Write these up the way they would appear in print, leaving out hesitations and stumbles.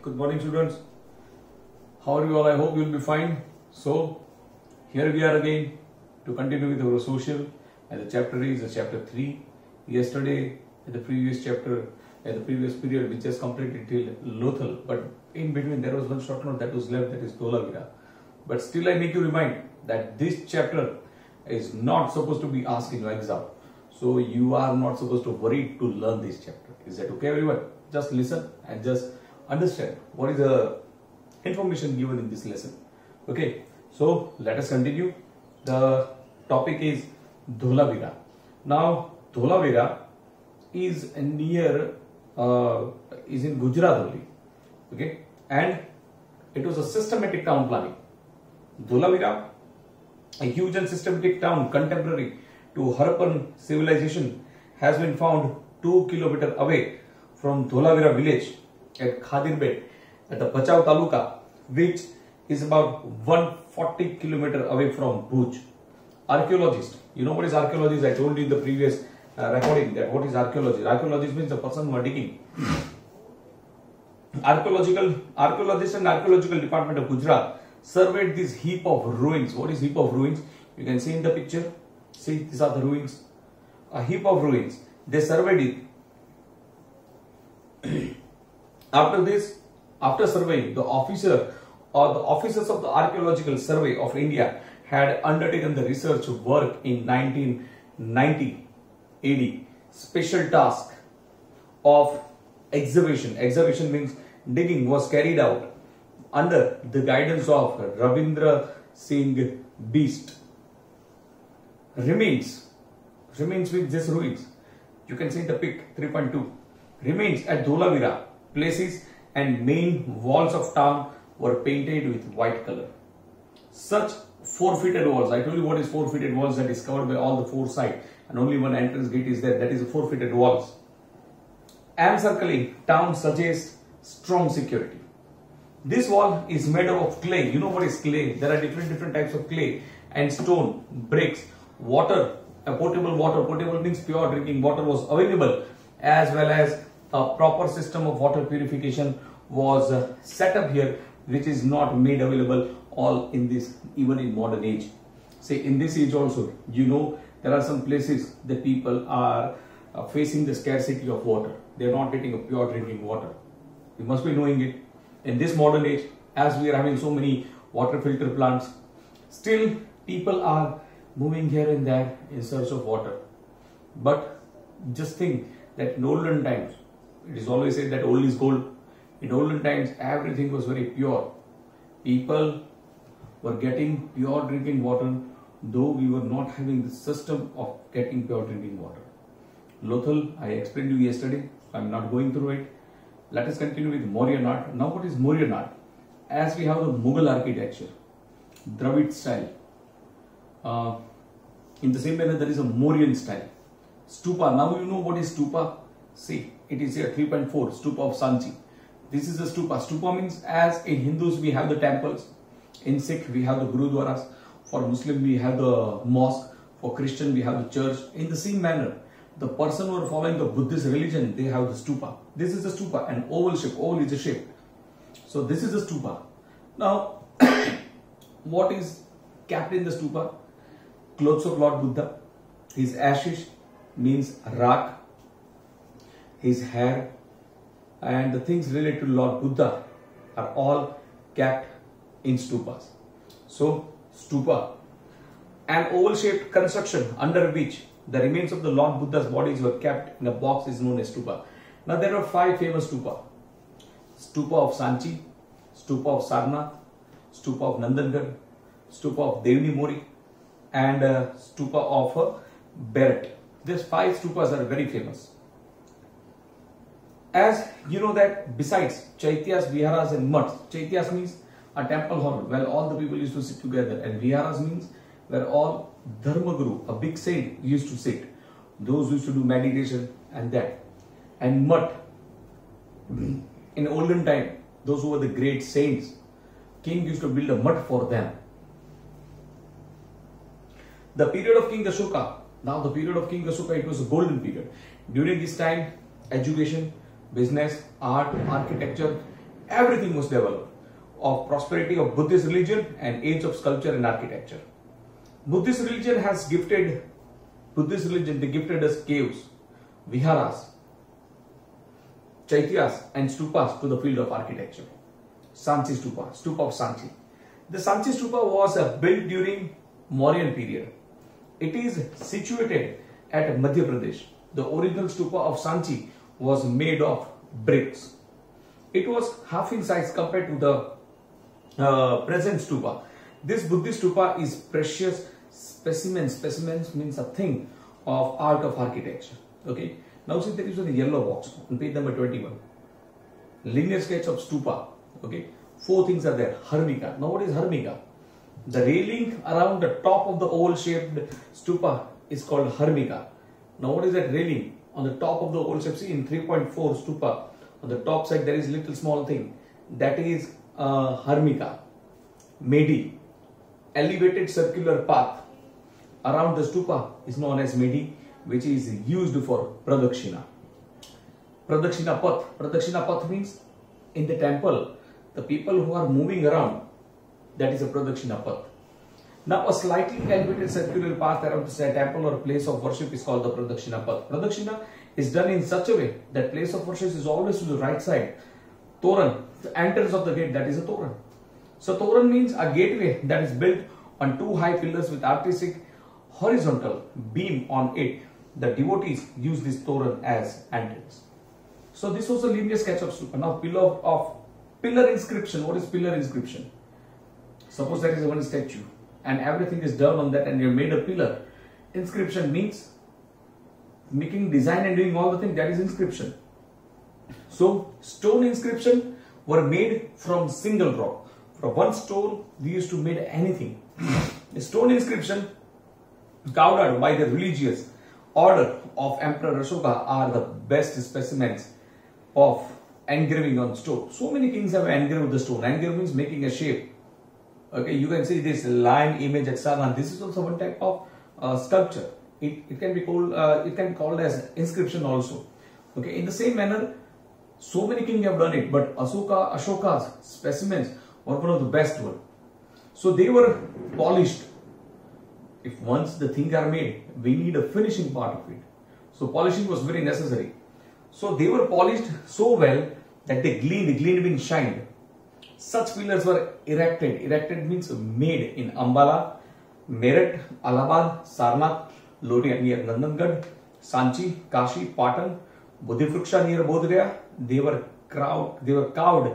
Good morning, students. How are you all? I hope you will be fine. So, here we are again to continue with our social, and the chapter is chapter 3. Yesterday, in the previous chapter, at the previous period, we just completed till Lothal, but in between there was one short note that was left, that is Dholavira. But still, I make you remind that this chapter is not supposed to be asked in your exam. So, you are not supposed to worry to learn this chapter. Is that okay, everyone? Just listen and just understand what is the information given in this lesson. Okay, so let us continue. The topic is Dholavira. Now, Dholavira is near, is in Gujarat only. Okay, and it was a systematic town planning. Dholavira, a huge and systematic town contemporary to Harappan civilization, has been found 2 kilometers away from Dholavira village at Khadirbet at the Bachau Taluka, which is about 140 kilometers away from Bhuj. Archaeologist, you know what is archaeologist? I told you in the previous recording that what is archaeologist. Archaeologist means the person who are digging. Archaeologist and archaeological department of Gujarat surveyed this heap of ruins. What is heap of ruins? You can see in the picture. See, these are the ruins. A heap of ruins. They surveyed it. After surveying, the officer or the officers of the Archaeological Survey of India had undertaken the research work in 1990 AD. Special task of excavation. Excavation means digging was carried out under the guidance of Ravindra Singh Beast. Remains with this ruins. You can see the pic 3.2. Remains at Dholavira, places and main walls of town were painted with white color. Such four-footed walls. I told you what is four-footed walls, that is covered by all the four sides and only one entrance gate is there. That is the four-footed walls. Encircling town suggests strong security. This wall is made up of clay. You know what is clay? There are different types of clay and stone, bricks, water, potable water. Potable means pure drinking water was available, as well as a proper system of water purification was set up here, which is not made available all in this, even in modern age. Say in this age also, you know, there are some places that people are facing the scarcity of water. They are not getting a pure drinking water. You must be knowing it. In this modern age, as we are having so many water filter plants, still people are moving here and there in search of water. But just think that in olden times, it is always said that old is gold. In olden times, everything was very pure. People were getting pure drinking water, though we were not having the system of getting pure drinking water. Lothal, I explained to you yesterday. I am not going through it. Let us continue with Mauryan art. Now, what is Mauryan art? As we have the Mughal architecture, Dravid style. In the same manner, there is a Mauryan style. Stupa. Now you know what is stupa. See, it is here 3.4, stupa of Sanchi. This is the stupa. Stupa means, as in Hindus we have the temples, in Sikh we have the Gurudwaras, for Muslim we have the mosque, for Christian we have the church. In the same manner, the person who are following the Buddhist religion, they have the stupa. This is the stupa, an oval shape. Oval is a shape. So this is the stupa. Now, what is kept in the stupa? Clothes of Lord Buddha, his ashes means rak, his hair, and the things related to Lord Buddha are all kept in stupas. So, stupa, an oval shaped construction under which the remains of the Lord Buddha's bodies were kept in a box is known as stupa. Now, there are 5 famous stupa. Stupa of Sanchi, stupa of Sarnath, stupa of Nandangarh, stupa of Devni Mori, and stupa of Beret. These 5 stupas are very famous. As you know that besides Chaityas, Viharas and Mats, Chaityas means a temple hall where all the people used to sit together, and Viharas means where all Dharmaguru, a big saint, used to sit. Those used to do meditation and that. And Mat, in olden time, those who were the great saints, king used to build a Mat for them. The period of King Ashoka. Now the period of King Ashoka, it was a golden period. During this time, education, business, art, architecture, everything was developed of prosperity of Buddhist religion and age of sculpture and architecture. Buddhist religion, they gifted us caves, viharas, chaityas and stupas to the field of architecture. Sanchi Stupa, Stupa of Sanchi. The Sanchi Stupa was built during Mauryan period. It is situated at Madhya Pradesh. The original Stupa of Sanchi was made of bricks. It was half in size compared to the present Stupa. This Buddhist Stupa is precious specimens. Specimens means a thing of art of architecture. Okay. Now see, there is a yellow box on page number 21. Linear sketch of Stupa. Okay. 4 things are there. Harmika. Now what is Harmika? The railing around the top of the oval shaped Stupa is called Harmika. Now what is that railing? On the top of the oval shape, see in 3.4 Stupa, on the top side there is little small thing. That is Harmika. Medi. Elevated circular path around the Stupa is known as Medi, which is used for Pradakshina. Pradakshina Path. Pradakshina Path means in the temple, the people who are moving around, that is a Pradakshina Path. Now a slightly elevated circular path around the temple or place of worship is called the Pradakshina Path. Pradakshina is done in such a way that place of worship is always to the right side. Toran, the entrance of the gate, that is a Toran. So Toran means a gateway that is built on 2 high pillars with artistic horizontal beam on it. The devotees use this Toran as entrance. So this was a linear sketch of Stupa. Now pillar inscription. What is pillar inscription? Suppose there is one statue and everything is done on that and you made a pillar. Inscription means making design and doing all the things, that is inscription. So stone inscription were made from single rock. From one stone we used to make anything. The stone inscription carved out by the religious order of Emperor Ashoka are the best specimens of engraving on stone. So many kings have engraved the stone. Engrave means making a shape. Okay, you can see this lion image at Sarnath. This is also one type of sculpture. It can be called as inscription also. Okay, in the same manner, so many kings have done it, but Ashoka's specimens were one of the best one. So they were polished. If once the things are made, we need a finishing part of it. So polishing was very necessary. So they were polished so well that they gleamed means shined. Such pillars were erected. Erected means made in Ambala, Meerut, Allahabad, Sarnath, Lodi near Nandangad, Sanchi, Kashi, Patan, Buddhivruksha near Bodh Gaya. They were carved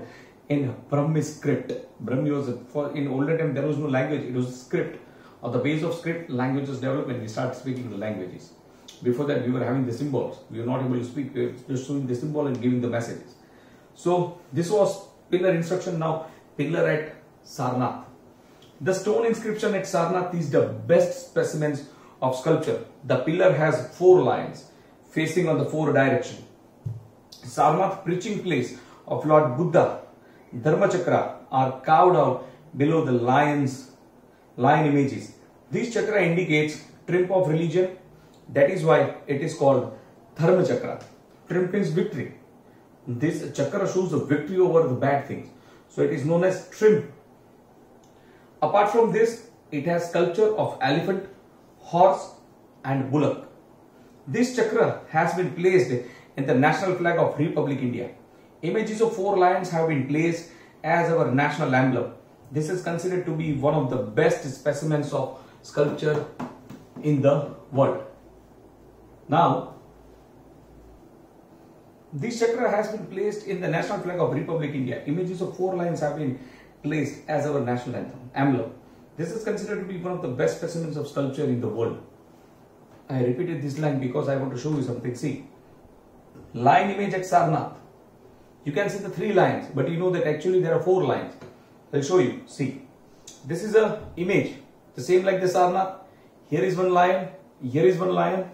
in Brahmi script. Brahmi was, in older time there was no language, it was a script. On the base of script, languages developed when we started speaking the languages. Before that we were having the symbols. We were not able to speak, we were just showing the symbol and giving the messages. So this was pillar instruction. Now pillar at Sarnath. The stone inscription at Sarnath is the best specimens of sculpture. The pillar has 4 lions facing on the 4 directions. Sarnath preaching place of Lord Buddha, Dharmachakra are carved out below the lion images. This chakra indicates triumph of religion. That is why it is called Dharmachakra. Triumph means victory. This chakra shows the victory over the bad things. So it is known as triumph. Apart from this, it has sculpture of elephant, horse and bullock. This chakra has been placed in the national flag of Republic India. Images of 4 lions have been placed as our national emblem. This is considered to be one of the best specimens of sculpture in the world. Now, this chakra has been placed in the national flag of Republic India. Images of 4 lions have been placed as our national emblem. This is considered to be one of the best specimens of sculpture in the world. I repeated this line because I want to show you something. See, lion image at Sarnath. You can see the 3 lions, but you know that actually there are 4 lions. I'll show you. See, this is a image, the same like the Sarnath. Here is 1 lion, here is 1 lion,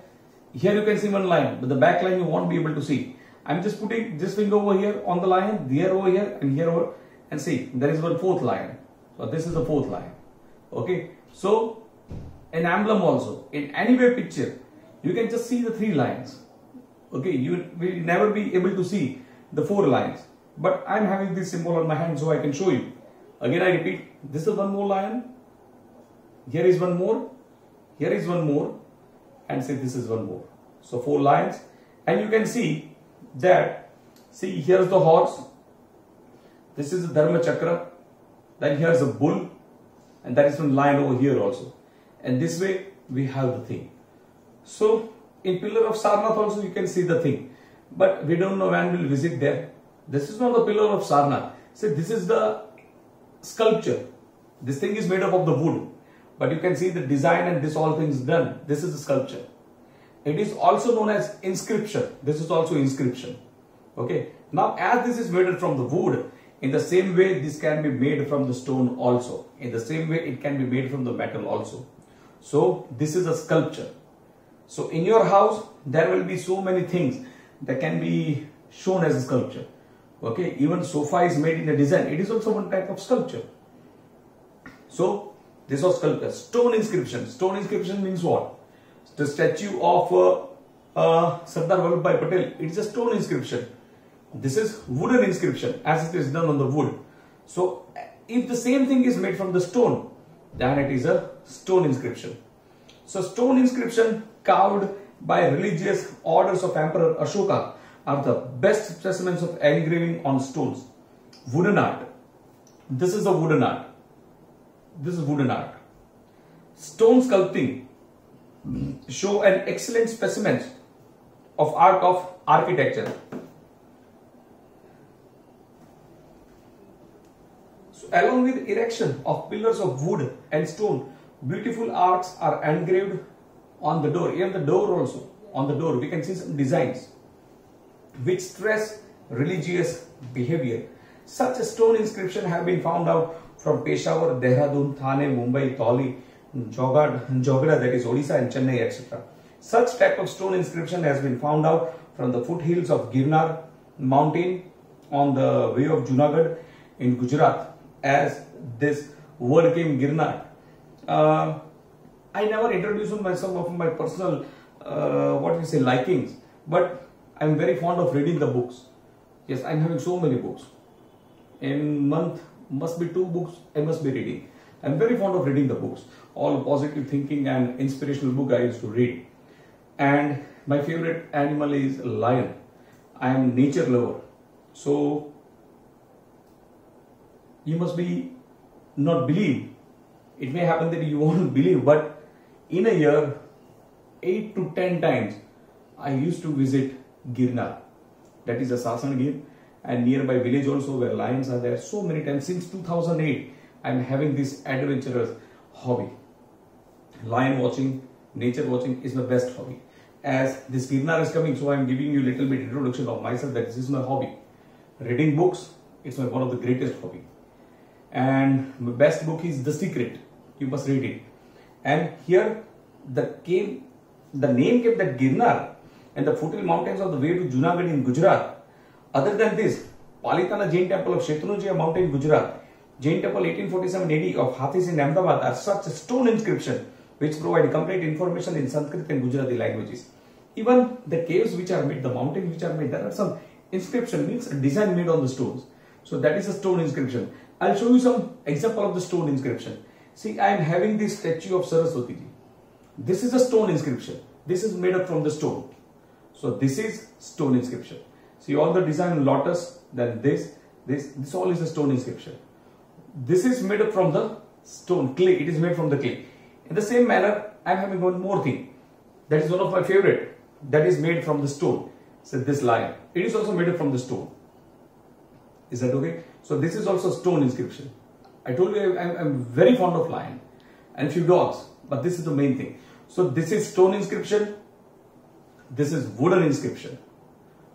here you can see 1 lion, but the back line you won't be able to see. I'm just putting this finger over here on the lion, there over here, and here over, and see, there is 1 4th lion. So this is the 4th lion. Okay, so an emblem also, in any way picture, you can just see the 3 lions. Okay, you will never be able to see the 4 lions. but I'm having this symbol on my hand so I can show you. Again I repeat, this is one more lion, here is one more, here is one more, and say this is one more. So 4 lions, and you can see that, see here's the horse, this is the Dharma Chakra, then here's a bull, and that is one lion over here also. And this way we have the thing. So in Pillar of Sarnath also you can see the thing, but we don't know when we'll visit there. This is not the Pillar of Sarnath. See, this is the sculpture. This thing is made up of the wood, but you can see the design and this all things done. This is the sculpture. It is also known as inscription. This is also inscription. Okay. Now as this is made from the wood, in the same way this can be made from the stone also. In the same way it can be made from the metal also. So this is a sculpture. So in your house there will be so many things that can be shown as a sculpture. Okay, even sofa is made in a design. It is also one type of sculpture. So this was sculpture. Stone inscription. Stone inscription means what? The statue of Sardar Vallabhbhai Patel. It is a stone inscription. This is wooden inscription as it is done on the wood. So if the same thing is made from the stone, then it is a stone inscription. So stone inscription carved by religious orders of Emperor Ashoka are the best specimens of engraving on stones. Wooden art. This is the wooden art. This is wooden art. Stone sculpting show an excellent specimen of art of architecture. So along with erection of pillars of wood and stone, beautiful arts are engraved on the door. Even the door also. On the door we can see some designs which stress religious behavior. Such a stone inscription have been found out from Peshawar, Dehradun, Thane, Mumbai, Dholi, Jogada, that is Odisha, and Chennai, etc. Such type of stone inscription has been found out from the foothills of Girnar mountain on the way of Junagadh in Gujarat. As this word came Girnar, I never introduced myself of my personal likings, but I am very fond of reading the books. Yes, I am having so many books. In month must be 2 books I must be reading. I am very fond of reading the books. All positive thinking and inspirational book I used to read. And my favorite animal is lion. I am nature lover. So you must be not believe. It may happen that you won't believe, but in a year 8 to 10 times I used to visit Girnar. That is a Sasangir, and nearby village also where lions are there. So many times since 2008 I am having this adventurous hobby. Lion watching, nature watching is my best hobby. As this Girnar is coming, so I am giving you a little bit introduction of myself, that this is my hobby. Reading books, it's one of the greatest hobby. And my best book is The Secret. You must read it. And here the name came that Girnar and the foothill mountains of the way to Junagadh in Gujarat. Other than this, Palitana Jain Temple of Shetrujiya Mountain, Gujarat, Jain Temple 1847 AD of Hathis in Ahmedabad are such a stone inscription which provide complete information in Sanskrit and Gujarati languages. Even the caves which are made, the mountains which are made, there are some inscription, means a design made on the stones. So that is a stone inscription. I'll show you some example of the stone inscription. See, I am having this statue of Saraswati ji. This is a stone inscription. This is made up from the stone. So this is stone inscription. See all the design lotus, then this all is a stone inscription. This is made up from the stone, clay. It is made from the clay. In the same manner, I am having one more thing. That is one of my favorite. That is made from the stone. So this lion. It is also made up from the stone. Is that okay? So this is also stone inscription. I told you I am very fond of lion and few dogs, but this is the main thing. So this is stone inscription. This is wooden inscription.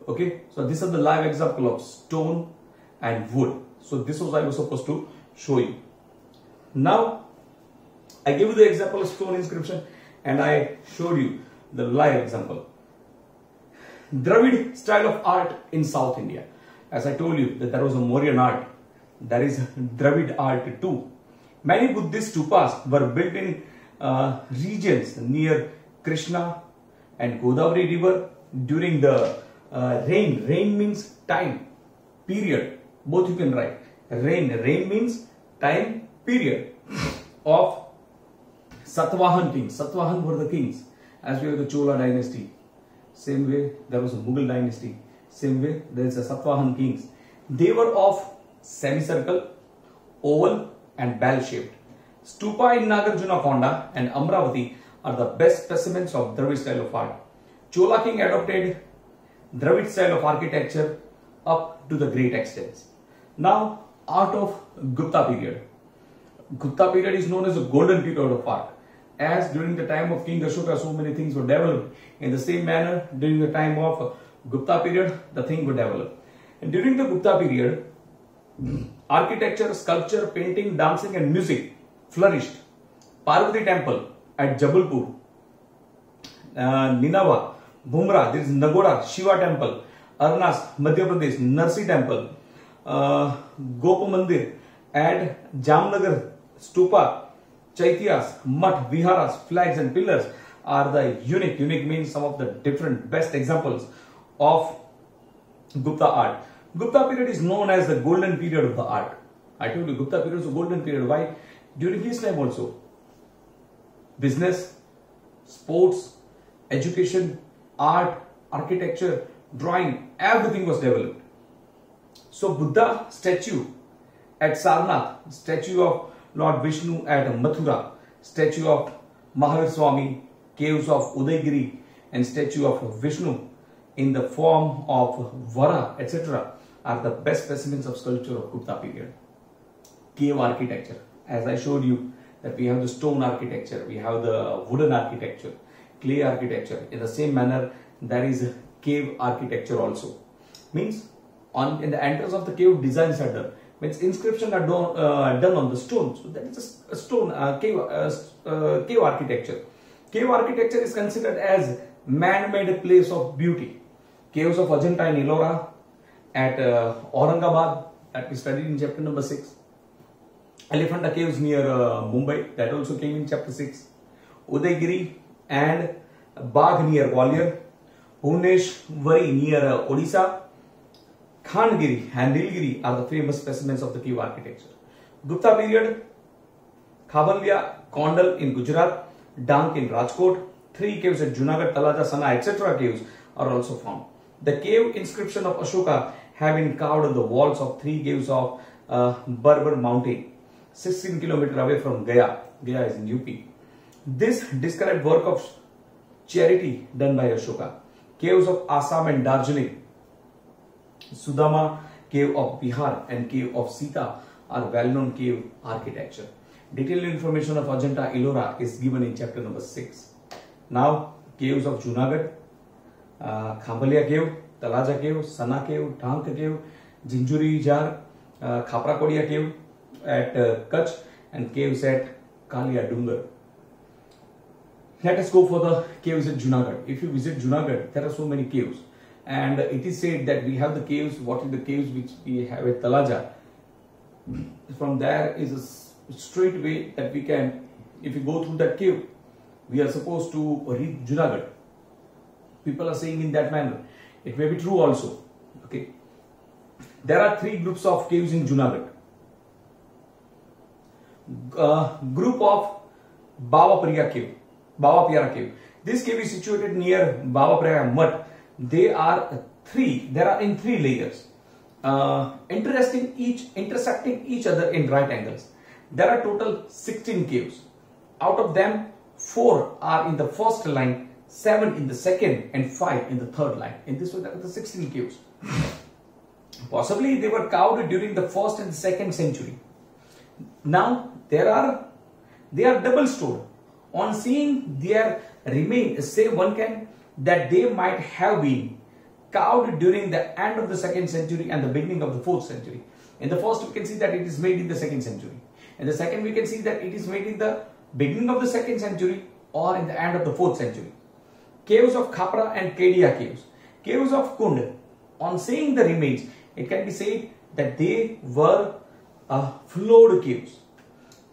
Okay. So these are the live example of stone and wood. So this was I was supposed to show you. Now I gave you the example of stone inscription and I showed you the live example. Dravid style of art in South India. As I told you that there was a Mauryan art. There is Dravid art too. Many Buddhist stupas were built in regions near Krishna and Godavari river during the rain. Rain means time. period, both you can write. Reign means time period of Satavahan kings. Satavahan were the kings. As we have the Chola dynasty. Same way there was a Mughal dynasty. Same way there is a Satavahan kings. They were of semicircle, oval and bell shaped. Stupa in Nagarjunakonda and Amravati are the best specimens of Dravid style of art. Chola king adopted Dravid style of architecture up to the great extent. Now, art of Gupta period. Gupta period is known as a golden period of art. As during the time of King Ashoka, so many things were developed. In the same manner, during the time of Gupta period, the thing would develop. And during the Gupta period, architecture, sculpture, painting, dancing and music flourished. Parvati temple at Jabalpur, Ninava, Bhumra, there is Nagoda, Shiva temple, Arnas, Madhya Pradesh, Narsi temple, Gopa Mandir at Jamnagar, Stupa, Chaityas, Mat, Viharas, flags and pillars are the unique. Unique means some of the different best examples of Gupta art. Gupta period is known as the golden period of the art. I told you Gupta period is a golden period. Why? During his time also, business, sports, education, art, architecture, drawing, everything was developed. So Buddha statue at Sarnath, statue of Lord Vishnu at Mathura, statue of Mahavir Swami, caves of Udaygiri and statue of Vishnu in the form of Vara, etc. are the best specimens of sculpture of Gupta period. Cave architecture, as I showed you that we have the stone architecture, we have the wooden architecture, clay architecture. In the same manner, there is cave architecture also. Means in the entrance of the cave, designs are done. Means inscriptions are done on the stone. So that is a stone cave architecture. Cave architecture is considered as man-made place of beauty. Caves of Ajanta and Ellora at Aurangabad, that we studied in chapter number 6. Elephanta caves near Mumbai, that also came in chapter 6. Udaygiri and Bagh near Gwalior. Bhubaneswari near Odisha. Khandgiri and Nilgiri are the famous specimens of the cave architecture. Gupta period, Khabalia, Kondal in Gujarat, Dank in Rajkot, 3 caves at Junagadh, Talaja, Sana, etc. caves are also found. The cave inscription of Ashoka have been carved on the walls of 3 caves of Barbar mountain, 16 km away from Gaya. Gaya is in UP. This described work of charity done by Ashoka. Caves of Assam and Darjeeling, Sudama cave of Bihar and cave of Sita are well-known cave architecture. Detailed information of Ajanta Ellora is given in chapter number 6. Now, caves of Junagadh, Khambalia cave, Talaja cave, Sana cave, Dank cave, Jinjuri Jar, Khapra Kodia cave at Kutch and caves at Kalia Dungar. Let us go for the caves at Junagadh. If you visit Junagadh, there are so many caves. And it is said that we have the caves, what are the caves which we have at Talaja. From there is a straight way that we can, if we go through that cave, we are supposed to reach Junagadh. People are saying in that manner. It may be true also. Okay. There are 3 groups of caves in Junagadh. Group of Bawapara cave. This cave is situated near Bawapara Mutt. There are in 3 layers, intersecting each other in right angles. There are total 16 caves. Out of them, 4 are in the first line, 7 in the second, and 5 in the third line. In this way, there are the 16 caves. Possibly they were carved during the 1st and 2nd century. Now they are double stored. On seeing their remains, say one can that they might have been carved during the end of the 2nd century and the beginning of the 4th century. In the first, we can see that it is made in the 2nd century. In the second, we can see that it is made in the beginning of the 2nd century or in the end of the 4th century. Caves of Khapra and Kedia caves. Caves of Kund. On seeing the remains, it can be said that they were floored caves.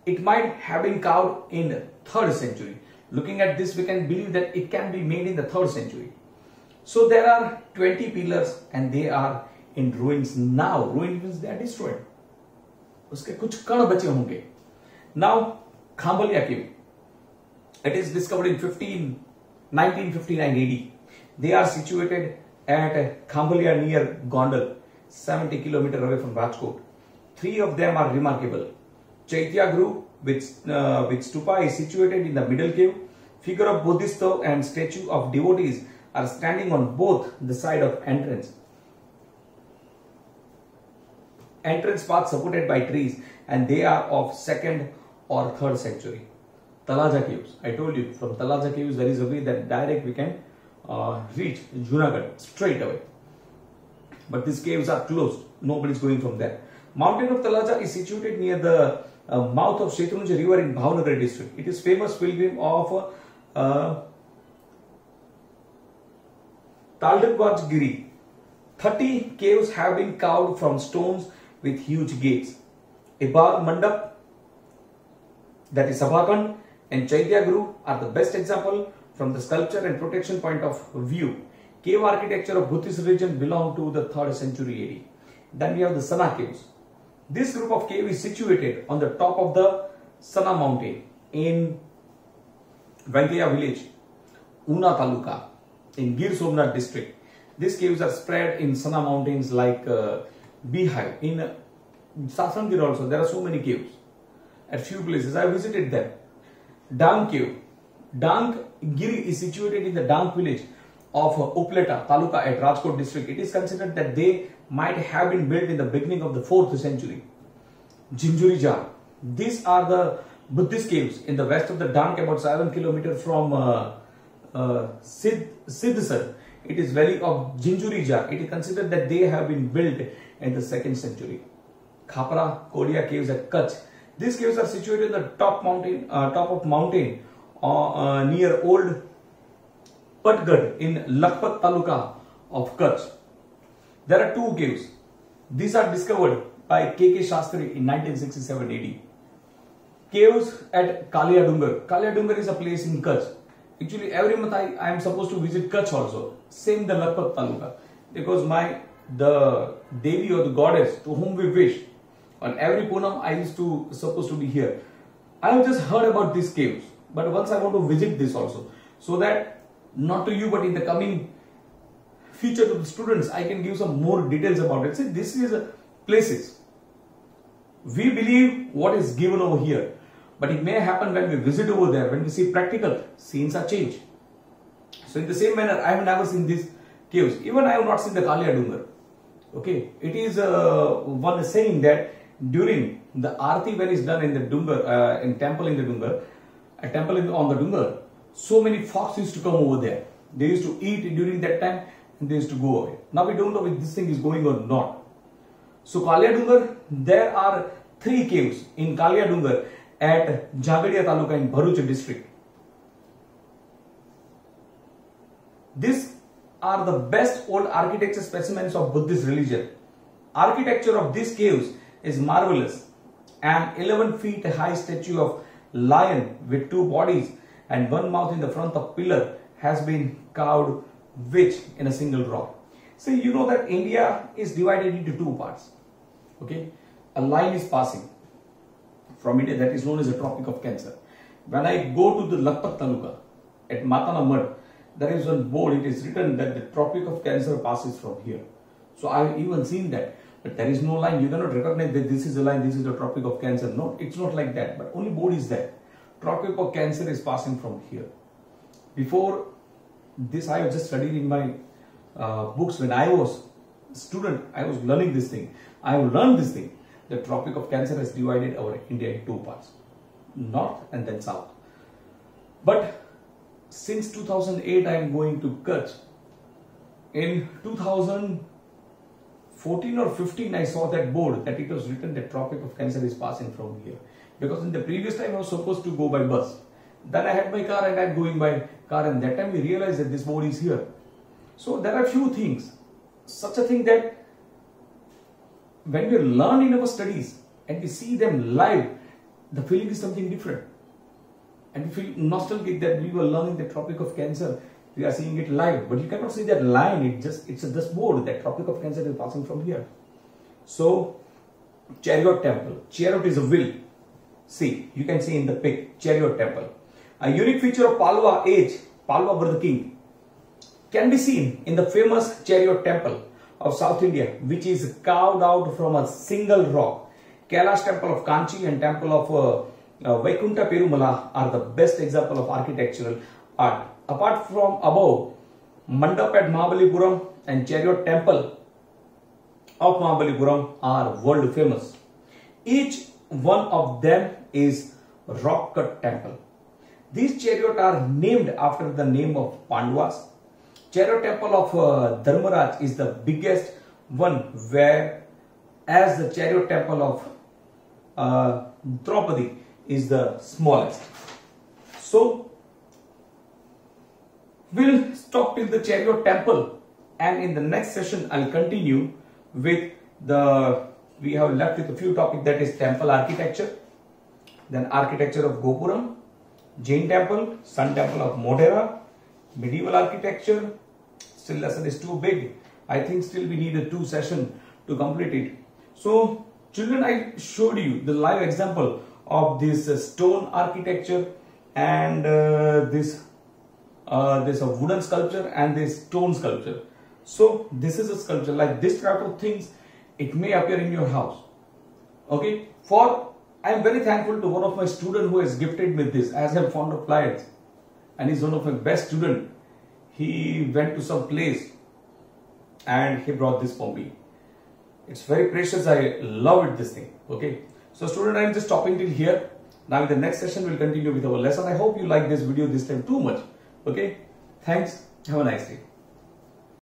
It might have been carved in the 3rd century. Looking at this, we can believe that it can be made in the 3rd century. So there are 20 pillars and they are in ruins now. Ruin means they are destroyed. उसके कुछ कण बचे होंगे. Now, Khambaliya cave. It is discovered in 1959 AD. They are situated at Khambaliya near Gondal, 70 kilometers away from Rajkot. Three of them are remarkable. Chaitya Guru, which stupa is situated in the middle cave. Figure of Buddhist and statue of devotees are standing on both the side of entrance. Entrance path supported by trees, and they are of 2nd or 3rd century. Talaja caves. I told you from Talaja caves there is a way that direct we can reach Junagadh straight away. But these caves are closed. Nobody is going from there. Mountain of Talaja is situated near the mouth of Shetruంజ river in Bhavnagar district. It is famous pilgrim of Taldakbaj Giri. 30 caves have been carved from stones with huge gates. Ibag Mandap, that is Sabhakand, and Chaitya Guru are the best example from the sculpture and protection point of view. Cave architecture of Buddhist religion belong to the 3rd century AD. Then we have the Sana caves. This group of caves is situated on the top of the Sana mountain in Venkaya village, Una Taluka, in Gir Somnath district. These caves are spread in Sana mountains like beehive. In Sasangir also there are so many caves. At few places I visited them. Dang cave. Dang Giri is situated in the Dang village of Upleta Taluka at Rajkot district. It is considered that they might have been built in the beginning of the 4th century. Jinjuri Jar. These are the Buddhist caves in the west of the Dang, about 7 kilometers from Siddhsar. It is valley of Jinjuri Jar. It is considered that they have been built in the 2nd century. Khapra Kodia caves at Kutch. These caves are situated in the top of mountain near Old Patgad in Lakhpat Taluka of Kutch. There are 2 caves. These are discovered by K.K. Shastri in 1967 AD. Caves at Kalia Dungar. Kalia Dungar is a place in Kutch. Actually, every month I am supposed to visit Kutch also. Same the Lakhpat Taluka. Because the Devi or the goddess to whom we wish, on every Poonam I used to supposed to be here. I have just heard about these caves, but once I want to visit this also, so that not to you but in the coming future to the students I can give some more details about it. See, this is places. We believe what is given over here, but it may happen when we visit over there, when we see practical, scenes are changed. So in the same manner, I have never seen these caves. Even I have not seen the Kalia Dungar. Okay, it is one saying that during the Aarti when is done in the Dungar, in temple in the Dungar, a temple on the Dungar, so many fox used to come over there. They used to eat during that time and they used to go away. Now we don't know if this thing is going or not. So Kalia Dungar, there are 3 caves in Kalia Dungar at Jhagadia Taluka in Bharuch district. These are the best old architecture specimens of Buddhist religion. Architecture of these caves is marvelous. An 11 feet high statue of lion with 2 bodies and 1 mouth in the front of pillar has been carved which in a single rock. So you know that India is divided into 2 parts. Okay, a line is passing from India that is known as the Tropic of Cancer. When I go to the Lakhpat Taluka at Matana Mud, there is one board, it is written that the Tropic of Cancer passes from here. So I have even seen that, but there is no line. You cannot recognize that this is a line, this is the Tropic of Cancer. No, it's not like that, but only board is there. Tropic of Cancer is passing from here. Before this, I have just studied in my books. When I was a student, I was learning this thing. I have learned this thing. The Tropic of Cancer has divided our India into 2 parts, north and then south. But since 2008, I am going to Kutch. In 2014 or 15, I saw that board that it was written that Tropic of Cancer is passing from here. Because in the previous time, I was supposed to go by bus. Then I had my car and I am going by car, and that time we realized that this board is here. So there are few things. Such a thing that when we learn in our studies and we see them live, the feeling is something different. And we feel nostalgic that we were learning the Tropic of Cancer we are seeing it live, but you cannot see that line. It's this board, that Tropic of Cancer is passing from here. So chariot temple, chariot is a wheel. See, you can see in the pic, chariot temple. A unique feature of Palwa age, Palwa were the king, can be seen in the famous chariot temple of South India, which is carved out from a single rock. Kailash temple of Kanchi and temple of Vaikunta Perumala are the best example of architectural art. Apart from above, Mandap at Mahabalipuram and chariot temple of Mahabalipuram are world famous. Each one of them is rock cut temple. These chariots are named after the name of Pandavas. Chariot temple of Dharmaraj is the biggest one, where as the chariot temple of Draupadi is the smallest. So we'll stop till the chariot temple, and in the next session I'll continue with we have left with a few topics, that is temple architecture, then architecture of Gopuram, Jain temple, Sun temple of Modhera, medieval architecture. Still lesson is too big. I think still we need a 2 session to complete it. So children, I showed you the live example of this stone architecture and this a wooden sculpture and this stone sculpture. So this is a sculpture. Like this type of things, it may appear in your house. Okay. I am very thankful to one of my students who has gifted me this, as I am fond of clients, and he's one of my best students. He went to some place and he brought this for me. It's very precious. I love it, this thing. Okay. So student, I am just stopping till here. Now in the next session we'll continue with our lesson. I hope you like this video this time too much. Okay. Thanks. Have a nice day.